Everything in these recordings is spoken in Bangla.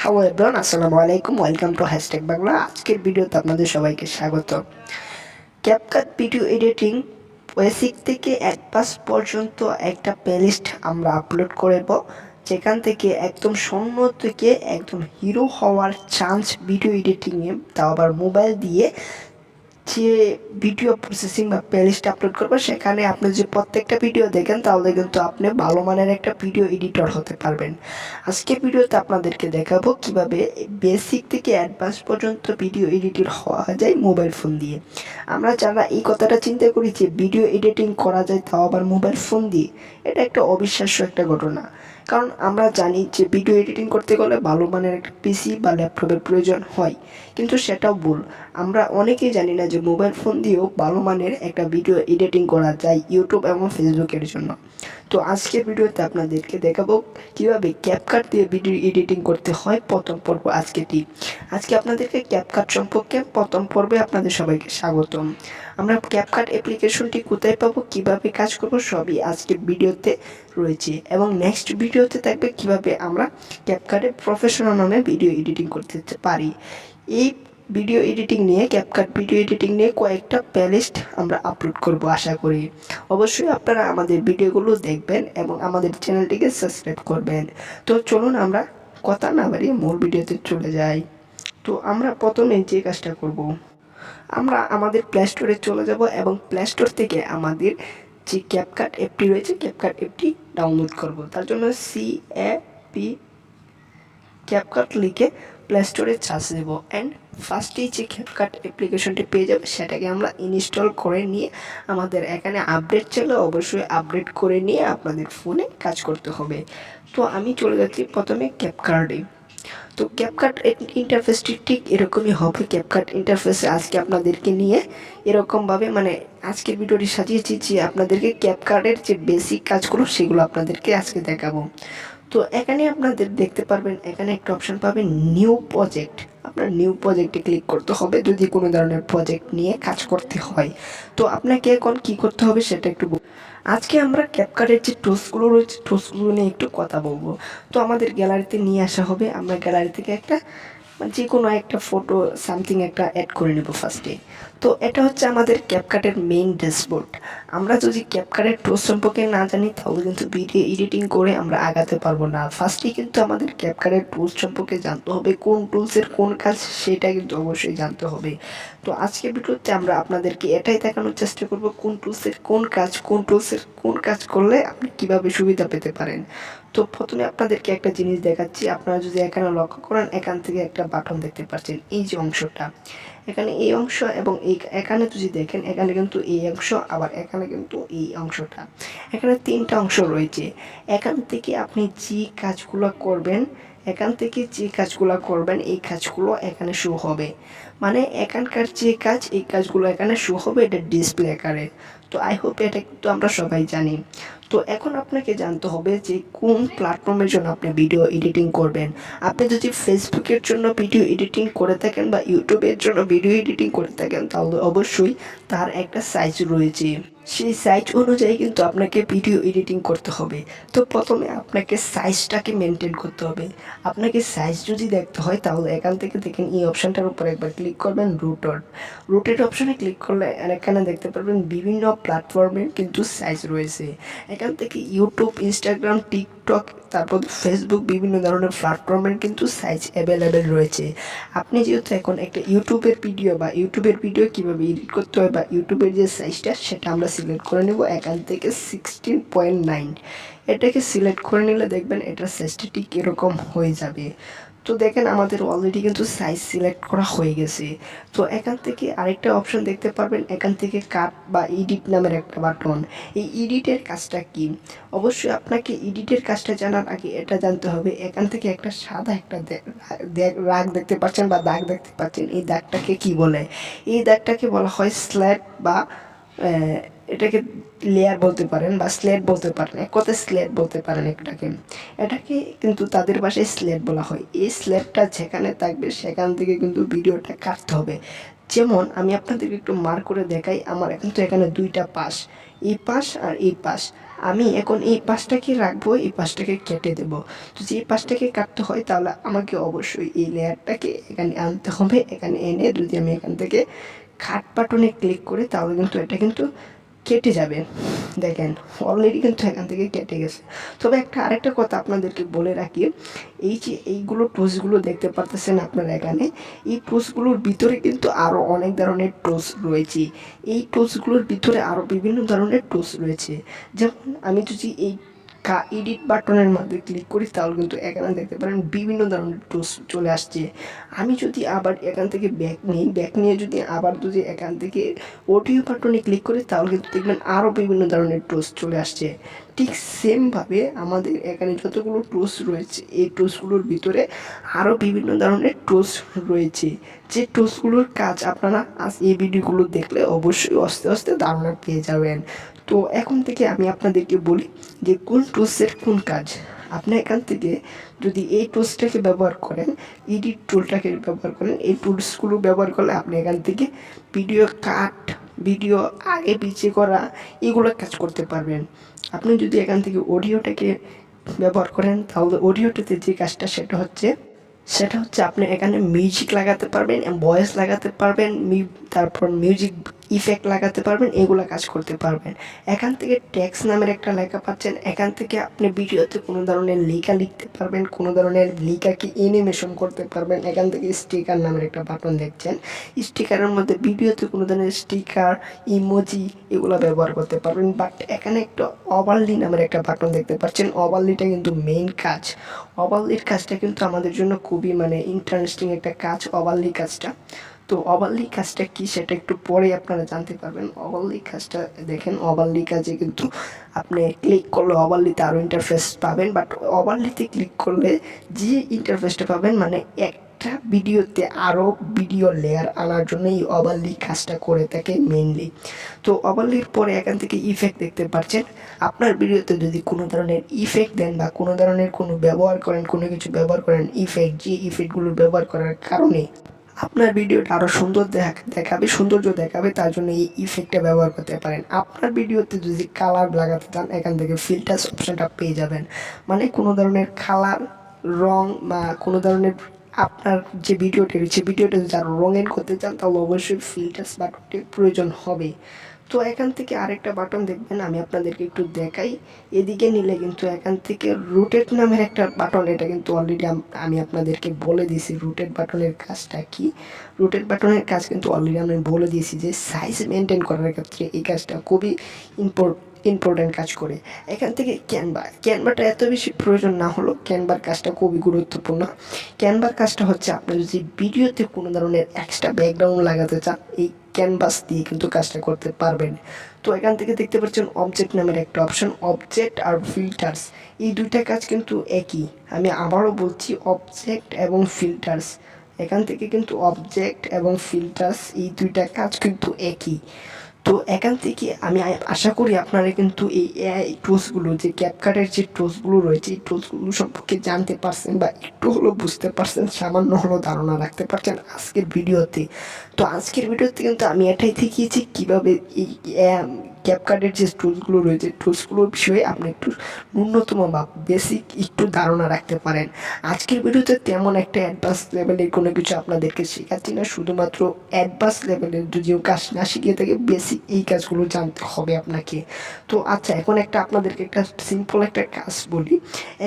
হ্যালো এভরিওয়ান, আসসালামু আলাইকুম। Welcome to #Bangla. আজকের ভিডিওতে আপনাদের সবাইকে স্বাগত। ক্যাপকাট ভিডিও এডিটিং বেসিক থেকে অ্যাডভান্স পর্যন্ত একটা প্লেলিস্ট আমরা আপলোড করব, যেখান থেকে একদম শূন্য থেকে একদম হিরো হওয়ার চান্স ভিডিও এডিটিংয়ে, তাও আবার মোবাইল দিয়ে যে ভিডিও প্রসেসিং বা প্লেলিস্ট আপলোড করবো, সেখানে আপনি যে প্রত্যেকটা ভিডিও দেখেন তাহলে কিন্তু আপনি ভালো মানের একটা ভিডিও এডিটর হতে পারবেন। আজকে ভিডিওতে আপনাদেরকে দেখাবো কিভাবে বেসিক থেকে অ্যাডভান্স পর্যন্ত ভিডিও এডিটর হওয়া যায় মোবাইল ফোন দিয়ে। আমরা যারা এই কথাটা চিন্তা করি যে ভিডিও এডিটিং করা যায় তাও আবার মোবাইল ফোন দিয়ে, এটা একটা অবিশ্বাস্য একটা ঘটনা। কারণ আমরা জানি যে ভিডিও এডিটিং করতে গেলে ভালো মানের একটা পিসি বা ল্যাপটপের প্রয়োজন হয়, কিন্তু সেটাও ভুল। আমরা অনেকেই জানি না যে মোবাইল ফোন দিয়েও ভালো মানের একটা ভিডিও এডিটিং করা যায় ইউটিউব এবং ফেসবুকের জন্য। তো আজকের ভিডিওতে আপনাদেরকে দেখাবো কীভাবে ক্যাপকাট দিয়ে ভিডিও এডিটিং করতে হয় প্রথম পর্ব আজকেটি। আজকে আপনাদেরকে ক্যাপকাট সম্পর্কে প্রথম পর্বে আপনাদের সবাইকে স্বাগতম। আমরা ক্যাপকাট অ্যাপ্লিকেশনটি কোথায় পাবো, কীভাবে কাজ করব, সবই আজকের ভিডিওতে রয়েছে। এবং নেক্সট ভিডিওতে থাকবে কীভাবে আমরা ক্যাপকাটে প্রফেশনাল নামে ভিডিও এডিটিং করতে পারি। এই ভিডিও এডিটিং নিয়ে, ক্যাপকাট ভিডিও এডিটিং নিয়ে কয়েকটা প্লেলিস্ট আমরা আপলোড করব আশা করি। অবশ্যই আপনারা আমাদের ভিডিওগুলো দেখবেন এবং আমাদের চ্যানেলটিকে সাবস্ক্রাইব করবেন। তো চলুন আমরা কথা না বাড়িয়ে মূল ভিডিওতে চলে যাই। তো আমরা প্রথমে যে কাজটা করব, আমরা আমাদের প্লে স্টোরে চলে যাব এবং প্লে স্টোর থেকে আমাদের যে ক্যাপকাট অ্যাপটি রয়েছে ক্যাপকাট অ্যাপটি ডাউনলোড করব। তার জন্য CAP ক্যাপকাট লিখে প্লে স্টোরে চার্জ দেবো অ্যান্ড ফার্স্টেই যে ক্যাপকাট অ্যাপ্লিকেশনটি পেয়ে যাবে সেটাকে আমরা ইনস্টল করে নিয়ে আমাদের এখানে আপডেট চলে অবশ্যই আপডেট করে নিয়ে আপনাদের ফোনে কাজ করতে হবে। তো আমি চলে যাচ্ছি প্রথমে ক্যাপকাটে। তো ক্যাপকাট ইন্টারফেসটি ঠিক এরকমই হবে। ক্যাপকাট ইন্টারফেসে আজকে আপনাদেরকে নিয়ে এরকমভাবে আজকের ভিডিওটি সাজিয়েছি যে আপনাদেরকে ক্যাপকাটের যে বেসিক কাজগুলো সেগুলো আপনাদেরকে আজকে দেখাবো। তো এখানে আপনাদের দেখতে পারবেন, এখানে একটা অপশান পাবেন নিউ প্রজেক্ট। আপনার নিউ প্রজেক্টে ক্লিক করতে হবে যদি কোনো ধরনের প্রজেক্ট নিয়ে কাজ করতে হয়। তো আপনাকে এখন কী করতে হবে সেটা একটু আজকে আমরা ক্যাপকাটের যে টুলসগুলো রয়েছে টুলসগুলো নিয়ে একটু কথা বলবো। তো আমাদের গ্যালারিতে নিয়ে আসা হবে, আমরা গ্যালারি থেকে একটা যে কোনো একটা ফটো সামথিং একটা অ্যাড করে নেব ফার্স্টে। তো এটা হচ্ছে আমাদের ক্যাপকাটের মেইন ড্যাশবোর্ড। আমরা যদি ক্যাপকাটের টুলস সম্পর্কে না জানি তাহলে কিন্তু ভিডিও এডিটিং করে আমরা আগাতে পারবো না। ফার্স্টেই কিন্তু আমাদের ক্যাপকাটের টুলস সম্পর্কে জানতে হবে, কোন টুলসের কোন কাজ সেটা কিন্তু অবশ্যই জানতে হবে। তো আজকের ভিডিওতে আমরা আপনাদেরকে এটাই দেখানোর চেষ্টা করব কোন টুলসের কোন কাজ, কোন টুলসের কোন কাজ করলে আপনি কীভাবে সুবিধা পেতে পারেন। তো প্রথমে আপনাদেরকে একটা জিনিস দেখাচ্ছি। আপনারা যদি এখানে লক্ষ্য করেন, এখান থেকে একটা বাটন দেখতে পাচ্ছেন, এই যে অংশটা, এখানে এই অংশ এবং এখানে যদি দেখেন এখানে কিন্তু এই অংশ, আবার এখানে কিন্তু এই অংশটা, এখানে তিনটা অংশ রয়েছে। এখান থেকে আপনি যে কাজগুলো করবেন, এখান থেকে যে কাজগুলো করবেন এই কাজগুলো এখানে শো হবে। মানে এখানকার যে কাজ এই কাজগুলো এখানে শো হবে, এটা ডিসপ্লে আকারে। তো আই হোপ এটা কিন্তু আমরা সবাই জানি। তো এখন আপনাকে জানতে হবে যে কোন প্ল্যাটফর্মের জন্য আপনি ভিডিও এডিটিং করবেন। আপনি যদি ফেসবুকের জন্য ভিডিও এডিটিং করে থাকেন বা ইউটিউবের জন্য ভিডিও এডিটিং করে থাকেন তাহলে অবশ্যই তার একটা সাইজ রয়েছে, সেই সাইজ অনুযায়ী কিন্তু আপনাকে ভিডিও এডিটিং করতে হবে। তো প্রথমে আপনাকে সাইজটাকে মেনটেন করতে হবে। আপনাকে সাইজ যদি দেখতে হয় তাহলে এখান থেকে দেখেন এই অপশানটার উপর একবার ক্লিক করবেন, রুটের অপশানে ক্লিক করলে এখানে দেখতে পারবেন বিভিন্ন প্ল্যাটফর্মের কিন্তু সাইজ রয়েছে। এখান থেকে ইউটিউব, ইনস্টাগ্রাম, টিকটক, তারপর ফেসবুক, বিভিন্ন ধরনের প্ল্যাটফর্মের কিন্তু সাইজ অ্যাভেলেবেল রয়েছে। আপনি যেহেতু এখন একটা ইউটিউবের ভিডিও কীভাবে এডিট করতে হয় বা ইউটিউবের যে সাইজটা সেটা আমরা সিলেক্ট করে নেব এখান থেকে 16.9। এটাকে সিলেক্ট করে নিলে দেখবেন এটার সাইজটা ঠিক এরকম হয়ে যাবে। তো দেখেন আমাদের অলরেডি কিন্তু সাইজ সিলেক্ট করা হয়ে গেছে। তো এখান থেকে আরেকটা অপশন দেখতে পারবেন, এখান থেকে কাট বা এডিট নামের একটা বাটন। এই এডিটের কাজটা কি, অবশ্যই আপনাকে এডিটের কাজটা জানার আগে এটা জানতে হবে। এখান থেকে একটা সাদা একটা রাগ দেখতে পাচ্ছেন বা দাগ দেখতে পাচ্ছেন, এই দাগটাকে কি বলে? এই দাগটাকে বলা হয় স্ল্যাট বা এটাকে লেয়ার বলতে পারেন বা স্লেট বলতে পারেন, এক কথায় স্লেট বলতে পারেন এটাকে কিন্তু তাদের ভাষায় স্লেট বলা হয়। এই স্লেটটা যেখানে থাকবে সেখান থেকে কিন্তু ভিডিওটা কাটতে হবে। যেমন আমি আপনাদেরকে একটু মার্ক করে দেখাই, আমার কিন্তু এখানে দুইটা পাশ, এই পাশ আর এই পাশ। আমি এখন এই পাশটাকে রাখবো, এই পাশটাকে কেটে দেব। যদি এই পাশটাকে কাটতে হয় তাহলে আমাকে অবশ্যই এই লেয়ারটাকে এখানে আনতে হবে। এখানে এনে যদি আমি এখান থেকে কাট বাটনে ক্লিক করি তাহলে কিন্তু এটা কিন্তু কেটে যাবে। দেখেন অলরেডি কিন্তু এখান থেকে কেটে গেছে। তবে আরেকটা কথা আপনাদেরকে বলে রাখি, এই যে এইগুলো টুলসগুলো দেখতে পারতেছেন আপনারা এখানে, এই টুলসগুলোর ভিতরে কিন্তু আরও অনেক ধরনের টুলস রয়েছে। এই টুলসগুলোর ভিতরে আরও বিভিন্ন ধরনের টুলস রয়েছে। যেমন আমি যদি এই এডিট বাটনের মধ্যে ক্লিক করি তাহলে কিন্তু এখানে দেখতে পারেন বিভিন্ন ধরনের টুলস চলে আসছে। আমি যদি আবার এখান থেকে ব্যাক নিয়ে যদি আবার যদি এখান থেকে অডিও বাটনে ক্লিক করি তাহলে কিন্তু দেখবেন আরও বিভিন্ন ধরনের টুলস চলে আসছে। ঠিক সেমভাবে আমাদের এখানে যতগুলো টুলস রয়েছে এই টুলসগুলোর ভিতরে আরও বিভিন্ন ধরনের টুলস রয়েছে, যে টুলসগুলোর কাজ আপনারা আজ এই ভিডিওগুলো দেখলে অবশ্যই আস্তে আস্তে ধারণা পেয়ে যাবেন। তো এখন থেকে আমি আপনাদেরকে বলি যে কোন টুলসের কোন কাজ। আপনি এখান থেকে যদি এই টুলসটাকে ব্যবহার করেন, এডিট টুলটাকে ব্যবহার করেন, এই টুলসগুলো ব্যবহার করলে আপনি এখান থেকে ভিডিও কাট, ভিডিও আগে পিছিয়ে করা, এগুলো কাজ করতে পারবেন। আপনি যদি এখান থেকে অডিওটাকে ব্যবহার করেন তাহলে অডিওটাতে যে কাজটা সেটা হচ্ছে আপনি এখানে মিউজিক লাগাতে পারবেন, ভয়েস লাগাতে পারবেন, তারপর মিউজিক ইফেক্ট লাগাতে পারবেন, এগুলো কাজ করতে পারবেন। এখান থেকে টেক্সট নামের একটা লেখা পাচ্ছেন, এখান থেকে আপনি ভিডিওতে কোনো ধরনের লেখা লিখতে পারবেন, কোনো ধরনের লেখাকে অ্যানিমেশন করতে পারবেন। এখান থেকে স্টিকার নামের একটা বাটন দেখছেন, স্টিকারের মধ্যে ভিডিওতে কোনো ধরনের স্টিকার, ইমোজি এগুলো ব্যবহার করতে পারবেন। বাট এখানে একটা ওভারলি নামের একটা বাটন দেখতে পাচ্ছেন, ওভারলিটা কিন্তু মেইন কাজ। ওভারলির কাজটা কিন্তু আমাদের জন্য খুবই ইন্টারেস্টিং একটা কাজ, ওভারলি কাজটা। তো ওভারলি কাজটা কি সেটা একটু পরে আপনারা জানতে পারবেন। ওভারলি কাজটা দেখেন, ওভারলি কাজে কিন্তু আপনি ক্লিক করলে ওভারলিতে আরও ইন্টারফেস পাবেন, বাট ওভারলিতে ক্লিক করলে যে ইন্টারফেসটা পাবেন একটা ভিডিওতে আরও ভিডিও লেয়ার আনার জন্য এই ওভারলি কাজটা করে থাকে মেইনলি। তো ওভারলির পরে এখান থেকে ইফেক্ট দেখতে পাচ্ছেন। আপনার ভিডিওতে যদি কোনো ধরনের ইফেক্ট দেন বা কোনো ধরনের কোনো কিছু ব্যবহার করেন, যে ইফেক্টগুলো ব্যবহার করার কারণে আপনার ভিডিওটা আরও সৌন্দর্য দেখাবে, তার জন্য এই ইফেক্টটা ব্যবহার করতে পারেন। আপনার ভিডিওতে যদি কালার লাগাতে চান এখান থেকে ফিল্টার্স অপশানটা পেয়ে যাবেন। কোনো ধরনের কালার, রং বা কোনো ধরনের আপনার যে ভিডিওটা রয়েছে ভিডিওটা যদি আরও রঙিন করতে চান তাহলে অবশ্যই ফিল্টার্স বাটনটির প্রয়োজন হবে। তো এখান থেকে আরেকটা বাটন দেখবেন, আমি আপনাদেরকে একটু দেখাই। এদিকে নিলে কিন্তু এখান থেকে রোটেট নামের একটা বাটন, এটা কিন্তু অলরেডি আমি আপনাদেরকে বলে দিয়েছি রোটেট বাটনের কাজটা কি। রোটেট বাটনের কাজ কিন্তু অলরেডি আমি বলে দিয়েছি যে সাইজ মেনটেন করার ক্ষেত্রে এই কাজটা খুবই ইম্পর্টেন্ট কাজ করে। এখান থেকে ক্যানভাটা এত বেশি প্রয়োজন না হলেও ক্যানভার কাজটা খুবই গুরুত্বপূর্ণ। ক্যানভার কাজটা হচ্ছে আপনি যদি ভিডিওতে কোনো ধরনের এক্সট্রা ব্যাকগ্রাউন্ড লাগাতে চান এই ক্যানভাস দিয়ে কিন্তু কাজটা করতে পারবেন। তো এখান থেকে দেখতে পাচ্ছেন অবজেক্ট নামের একটা অপশন, অবজেক্ট আর ফিল্টার্স, এই দুইটা কাজ কিন্তু একই। আমি আবারও বলছি, অবজেক্ট এবং ফিল্টার্স, এখান থেকে কিন্তু অবজেক্ট এবং ফিল্টার্স এই দুইটা কাজ কিন্তু একই। তো এখান থেকে আমি আশা করি আপনারা কিন্তু এই এআই টুলসগুলো, যে ক্যাপকাটের যে টুলসগুলো রয়েছে এই টুলসগুলো সম্পর্কে জানতে পারছেন বা একটু হলেও বুঝতে পারছেন, সামান্য হলেও ধারণা রাখতে পারছেন আজকের ভিডিওতে। তো আজকের ভিডিওতে কিন্তু আমি এটাই দেখিয়েছি কীভাবে এই ক্যাপকাটের যে টুলসগুলো রয়েছে টুলসগুলোর বিষয়ে আপনি একটু ন্যূনতম বা বেসিক একটু ধারণা রাখতে পারেন। আজকের ভিডিওতে তেমন একটা অ্যাডভান্স লেভেলের কোনো কিছু আপনাদেরকে শেখাচ্ছি না, শুধুমাত্র অ্যাডভান্স লেভেলের যদিও কাজ না শিখিয়ে থাকে বেসিক এই কাজগুলো জানতে হবে আপনাকে। তো আচ্ছা, এখন আপনাদেরকে একটা সিম্পল একটা কাজ বলি।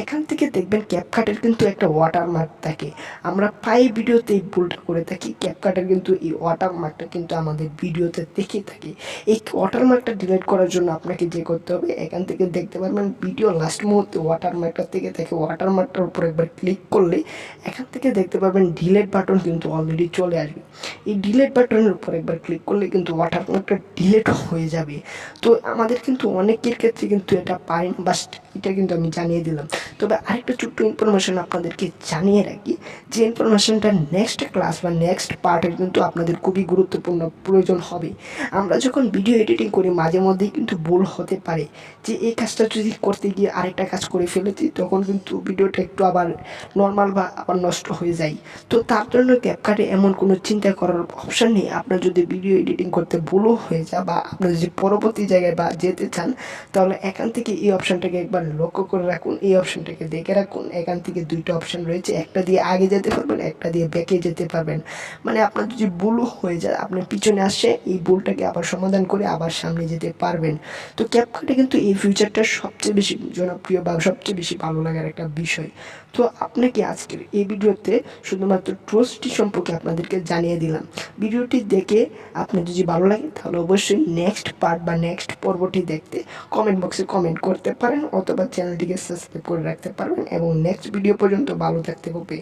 এখান থেকে দেখবেন ক্যাপকাটের কিন্তু একটা ওয়াটারমার্ক থাকে, আমরা প্রায় ভিডিওতে এই ভুলটা করে থাকি। ক্যাপকাটের কিন্তু এই ওয়াটারমার্কটা কিন্তু আমাদের ভিডিওতে দেখে থাকি। এই ওয়াটারমার্কটা ডিলিট করার জন্য আপনাকে যে করতে হবে, এখান থেকে দেখতে পারবেন ভিডিও লাস্ট মুহূর্তে ওয়াটারমার্কটা থেকে থাকে, ওয়াটারমার্কটার উপর একবার ক্লিক করলে এখান থেকে দেখতে পারবেন ডিলিট বাটন কিন্তু অলরেডি চলে আসবে। এই ডিলিট বাটনের উপর একবার ক্লিক করলে কিন্তু ওয়াটারমার্কটা ডিলিট হয়ে যাবে। তো আমাদের কিন্তু অনেকের ক্ষেত্রে কিন্তু এটা পাই না, বাস এটা কিন্তু আমি জানিয়ে দিলাম। তবে আরেকটা ছোট্ট ইনফরমেশন আপনাদেরকে জানিয়ে রাখি, যে ইনফরমেশনটা নেক্সট ক্লাস বা নেক্সট পার্টের কিন্তু আপনাদের খুবই গুরুত্বপূর্ণ প্রয়োজন হবে। আমরা যখন ভিডিও এডিটিং করি মাঝে মাঝে মধ্যেই কিন্তু ভুল হতে পারে যে এই কাজটা যদি করতে গিয়ে আরেকটা কাজ করে ফেলেছি, তখন কিন্তু ভিডিওটা একটু আবার নর্মাল বা আবার নষ্ট হয়ে যায়। তো তার জন্য ক্যাপকাটে এমন কোনো চিন্তা করার অপশান নেই। আপনার যদি ভিডিও এডিটিং করতে ভুলও হয়ে যায় বা আপনার যদি পরবর্তী জায়গায় বা যেতে চান, তাহলে এখান থেকে এই অপশানটাকে একবার লক্ষ্য করে রাখুন, এই অপশানটাকে দেখে রাখুন। এখান থেকে দুইটা অপশান রয়েছে, একটা দিয়ে আগে যেতে পারবেন, একটা দিয়ে ব্যাকে যেতে পারবেন। মানে আপনার যদি ভুলও হয়ে যায়, আপনার পিছনে আসে এই ভুলটাকে আবার সমাধান করে আবার সামনে যেতে পারবেন। তো ক্যাপকাটে কিন্তু এই ফিচারটা সবচেয়ে বেশি জনপ্রিয় বা সবচেয়ে বেশি ভালো লাগার একটা বিষয়। তো আপনাকে আজকের এই ভিডিওতে শুধুমাত্র টুলসটি সম্পর্কে আপনাদেরকে জানিয়ে দিলাম। ভিডিওটি দেখে আপনার যদি ভালো লাগে তাহলে অবশ্যই নেক্সট পার্ট বা নেক্সট পর্বটি দেখতে কমেন্ট বক্সে কমেন্ট করতে পারেন, অথবা চ্যানেলটিকে সাবস্ক্রাইব করে রাখতে পারবেন, এবং নেক্সট ভিডিও পর্যন্ত ভালো থাকতে হবে।